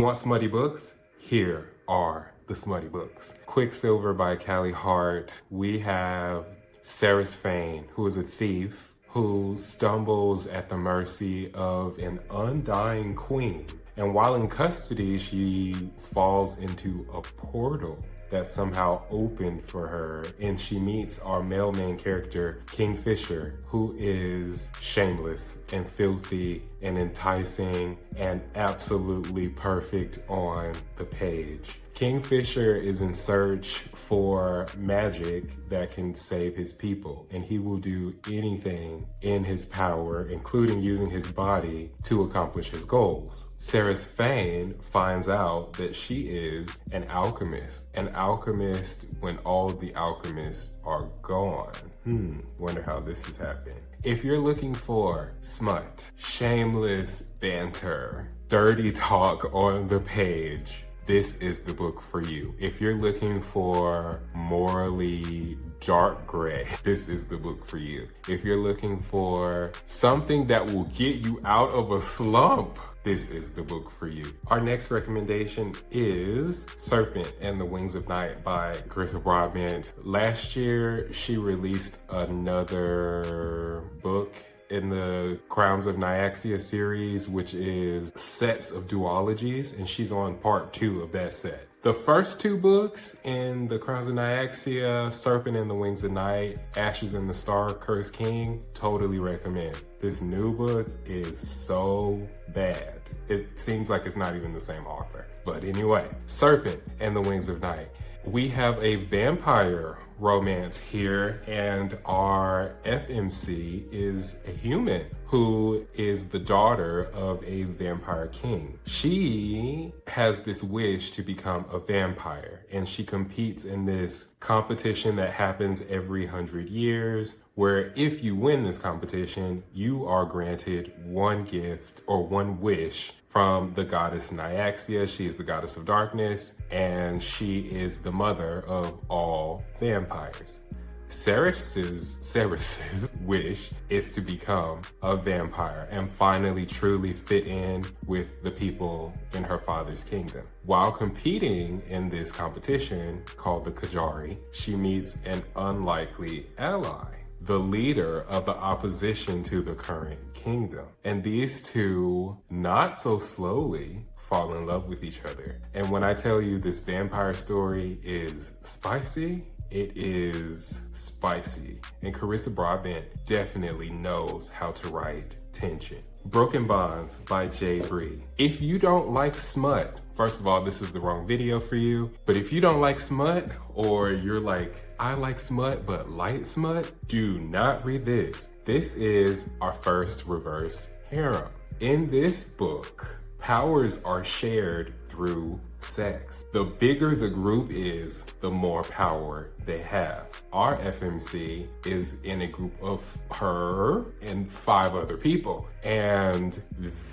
Want smutty books? Here are the smutty books. Quicksilver by Callie Hart. We have Serpent, who is a thief who stumbles at the mercy of an undying queen. And while in custody, she falls into a portal that somehow opened for her, and she meets our male main character, Kingfisher, who is shameless and filthy and enticing and absolutely perfect on the page. Kingfisher is in search for magic that can save his people, and he will do anything in his power, including using his body, to accomplish his goals. Serpent finds out that she is an alchemist when all the alchemists are gone. Wonder how this has happened. If you're looking for smut, shameless banter, dirty talk on the page, this is the book for you. If you're looking for morally dark gray, this is the book for you. If you're looking for something that will get you out of a slump, this is the book for you. Our next recommendation is Serpent and the Wings of Night by Carissa Broadbent. Last year, she released another book in the Crowns of Nyaxia series, which is sets of duologies, and she's on part 2 of that set. The first 2 books in the Crowns of Nyaxia, Serpent and the Wings of Night, Ashes and the Star, Cursed King, totally recommend. This new book is so bad. It seems like it's not even the same author. But anyway, Serpent and the Wings of Night. We have a vampire romance here, and our FMC is a human who is the daughter of a vampire king. She has this wish to become a vampire, and she competes in this competition that happens every 100 years, where if you win this competition, you are granted one gift or one wish from the goddess Nyaxia. She is the goddess of darkness, and she is the mother of all vampires. Ceres's wish is to become a vampire and finally truly fit in with the people in her father's kingdom. While competing in this competition called the Kajari, she meets an unlikely ally, the leader of the opposition to the current kingdom. And these two, not so slowly, fall in love with each other. And when I tell you this vampire story is spicy, it is spicy. And Carissa Broadbent definitely knows how to write tension. Broken Bonds by Bree. If you don't like smut, first of all, this is the wrong video for you. But if you don't like smut, or you're like, I like smut, but light smut, do not read this. This is our first reverse harem. In this book, powers are shared through sex. The bigger the group is, the more power they have. Our FMC is in a group of her and 5 other people. And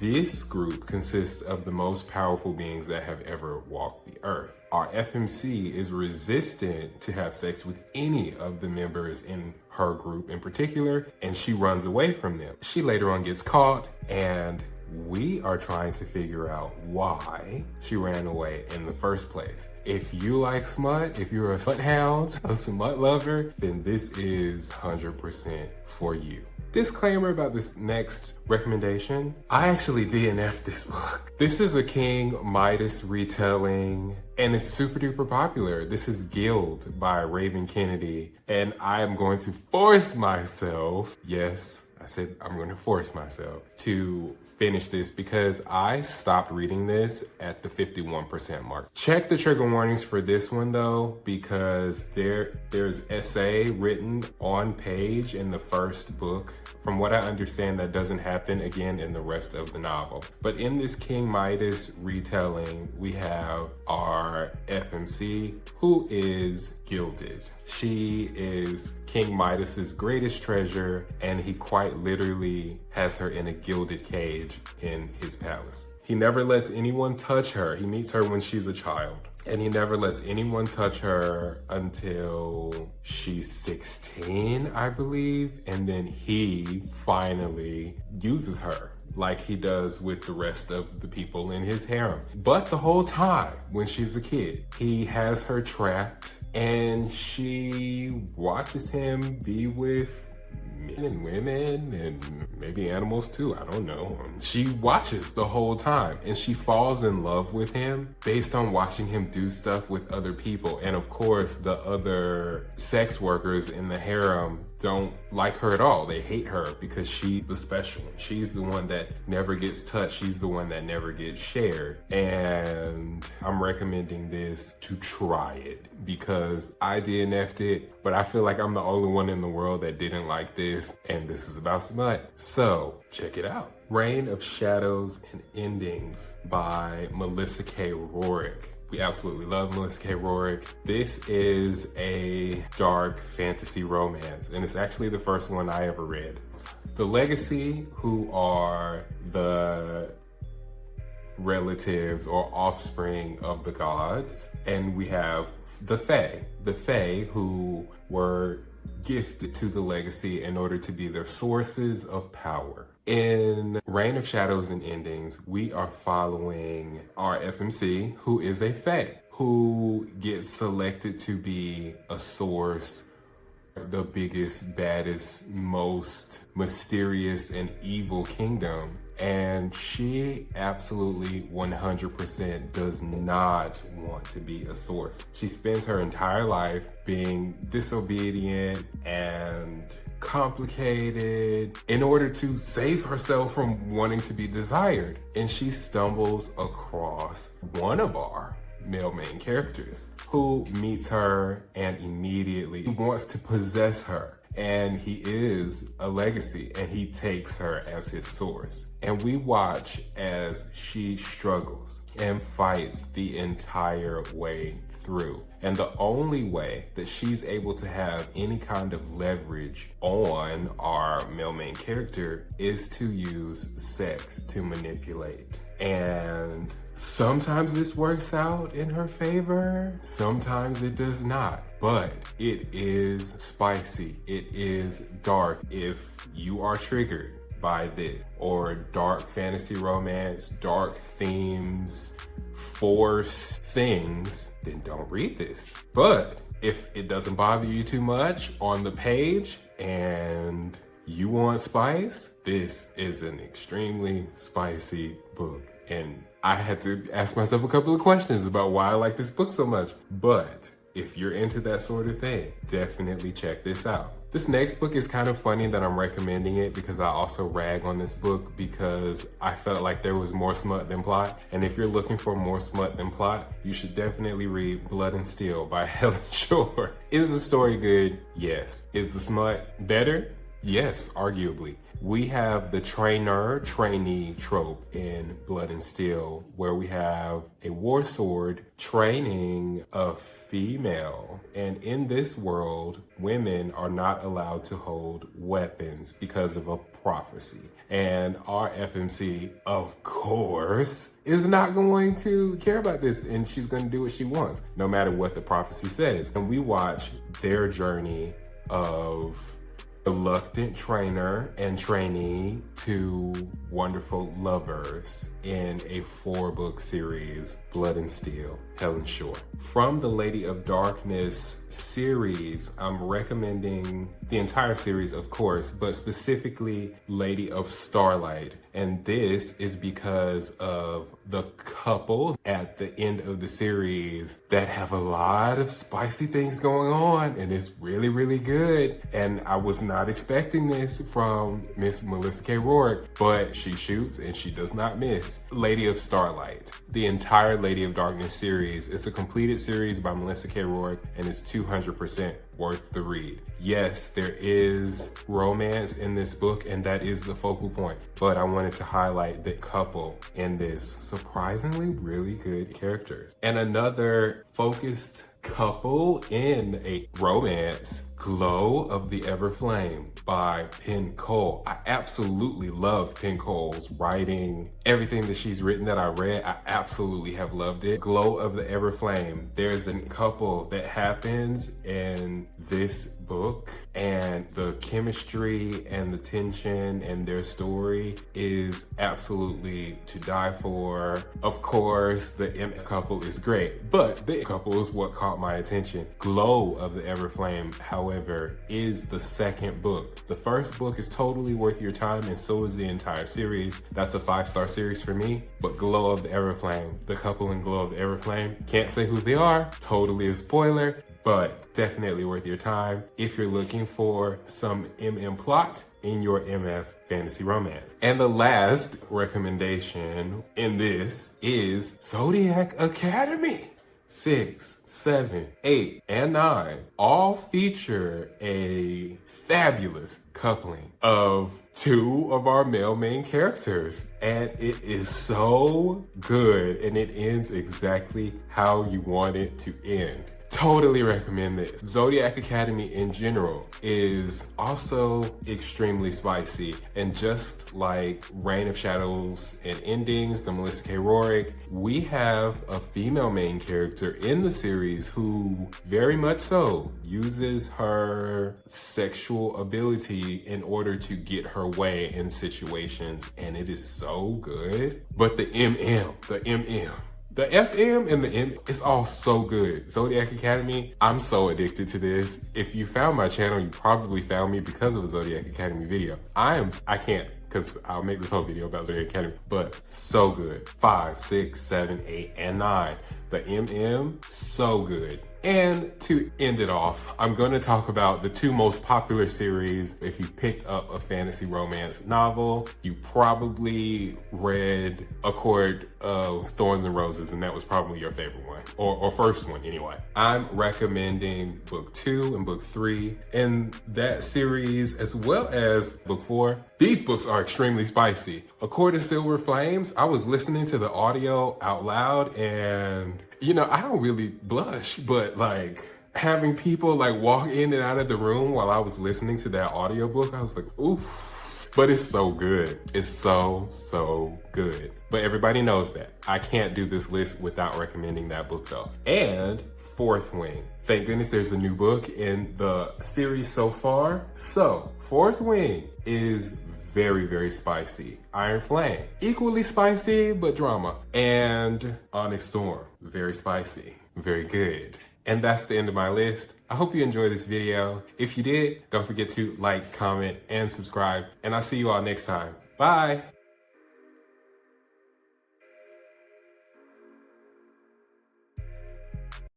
this group consists of the most powerful beings that have ever walked the earth. Our FMC is resistant to have sex with any of the members in her group in particular, and she runs away from them. She later on gets caught, and we are trying to figure out why she ran away in the first place. If you like smut, if you're a smut hound, a smut lover, then this is 100% for you. Disclaimer about this next recommendation. I actually DNF'd this book. This is a King Midas retelling, and it's super duper popular. This is Guild by Raven Kennedy, and I am going to force myself, yes, I said I'm going to force myself to finish this because I stopped reading this at the 51% mark. Check the trigger warnings for this one though, because there's essay written on page in the first book. From what I understand, that doesn't happen again in the rest of the novel. But in this King Midas retelling, we have our FMC, who is gilded. She is King Midas's greatest treasure, and he quite literally has her in a gilded cage in his palace. He never lets anyone touch her. He meets her when she's a child, and he never lets anyone touch her until she's 16, I believe. And then he finally uses her like he does with the rest of the people in his harem. But the whole time, when she's a kid, he has her trapped and she watches him be with men and women and maybe animals too, I don't know. She watches the whole time and she falls in love with him based on watching him do stuff with other people. And of course, the other sex workers in the harem don't like her at all. They hate her because she's the special one. She's the one that never gets touched. She's the one that never gets shared. And I'm recommending this to try it because I DNF'd it, but I feel like I'm the only one in the world that didn't like this, and this is about smut. So check it out. Reign of Shadows and Endings by Melissa K. Roehrich. We absolutely love Melissa K. Roehrich. This is a dark fantasy romance, and it's actually the first one I ever read. The Legacy, who are the relatives or offspring of the gods, and we have the Fae. The Fae, who were gifted to the Legacy in order to be their sources of power. In Reign of Shadows and Endings, we are following our FMC, who is a Fae, who gets selected to be a source, the biggest, baddest, most mysterious and evil kingdom. And she absolutely 100% does not want to be a source. She spends her entire life being disobedient and complicated in order to save herself from wanting to be desired. And she stumbles across one of our male main characters who meets her and immediately wants to possess her. And he is a Legacy and he takes her as his source. And we watch as she struggles and fights the entire way through. And the only way that she's able to have any kind of leverage on our male main character is to use sex to manipulate. And sometimes this works out in her favor, sometimes it does not. But it is spicy, it is dark. If you are triggered by this, or dark fantasy romance, dark themes, force things, then don't read this. But if it doesn't bother you too much on the page and you want spice, this is an extremely spicy book. And I had to ask myself a couple of questions about why I like this book so much. But if you're into that sort of thing, definitely check this out. This next book is kind of funny that I'm recommending it because I also rag on this book because I felt like there was more smut than plot. And if you're looking for more smut than plot, you should definitely read Blood and Steel by Helen Scheuerer. Is the story good? Yes. Is the smut better? Yes, arguably. We have the trainer-trainee trope in Blood and Steel, where we have a war sword training a female. And in this world, women are not allowed to hold weapons because of a prophecy. And our FMC, of course, is not going to care about this, and she's going to do what she wants, no matter what the prophecy says. And we watch their journey of reluctant trainer and trainee to wonderful lovers in a 4-book series, Blood and Steel, Helen Scheuerer. From the Lady of Darkness series, I'm recommending the entire series, of course, but specifically Lady of Starlight. And this is because of the couple at the end of the series that have a lot of spicy things going on, and it's really, really good. And I was not expecting this from Miss Melissa K. Roehrich, but she shoots and she does not miss. Lady of Starlight. The entire Lady of Darkness series is a completed series by Melissa K. Roehrich, and it's 200% worth the read. Yes, there is romance in this book, and that is the focal point, but I wanted to highlight the couple in this surprisingly really good characters. And another focused couple in a romance, Glow of the Everflame by Penn Cole. I absolutely love Penn Cole's writing. Everything that she's written that I read, I absolutely have loved it. Glow of the Everflame. There's a couple that happens in this book, and the chemistry and the tension and their story is absolutely to die for. Of course, the imp couple is great, but the couple is what caught my attention. Glow of the Everflame, however, is the second book. The first book is totally worth your time, and so is the entire series. That's a 5-star series for me. But Glow of the Everflame, the couple in Glow of the Everflame, can't say who they are, totally a spoiler, but definitely worth your time if you're looking for some plot in your MF fantasy romance. And the last recommendation in this is Zodiac Academy. 6, 7, 8, and 9 all feature a fabulous coupling of 2 of our male main characters, and it is so good, and it ends exactly how you want it to end. Totally recommend this. Zodiac Academy in general is also extremely spicy, and just like Reign of Shadows and Endings, the Melissa K. Roehrich, we have a female main character in the series who very much so uses her sexual ability in order to get her way in situations, and it is so good. But the the FM and the M, it's all so good. Zodiac Academy, I'm so addicted to this. If you found my channel, you probably found me because of a Zodiac Academy video. I can't, because I'll make this whole video about Zodiac Academy, but so good. 5, 6, 7, 8, and 9. The MM, so good. And to end it off, I'm going to talk about the 2 most popular series. If you picked up a fantasy romance novel, you probably read A Court of Thorns and Roses, and that was probably your favorite one, or first one anyway. I'm recommending book 2 and book 3 in that series, as well as book 4. These books are extremely spicy. A Court of Silver Flames, I was listening to the audio out loud, and you know, I don't really blush, but like having people like walk in and out of the room while I was listening to that audiobook, I was like, ooh. But it's so good. It's so good. But everybody knows that. I can't do this list without recommending that book though. And Fourth Wing. Thank goodness there's a new book in the series so far. So Fourth Wing is very spicy. Iron Flame, equally spicy, but drama. And Onyx Storm, very spicy, very good. And that's the end of my list. I hope you enjoyed this video. If you did, don't forget to like, comment, and subscribe. And I'll see you all next time. Bye.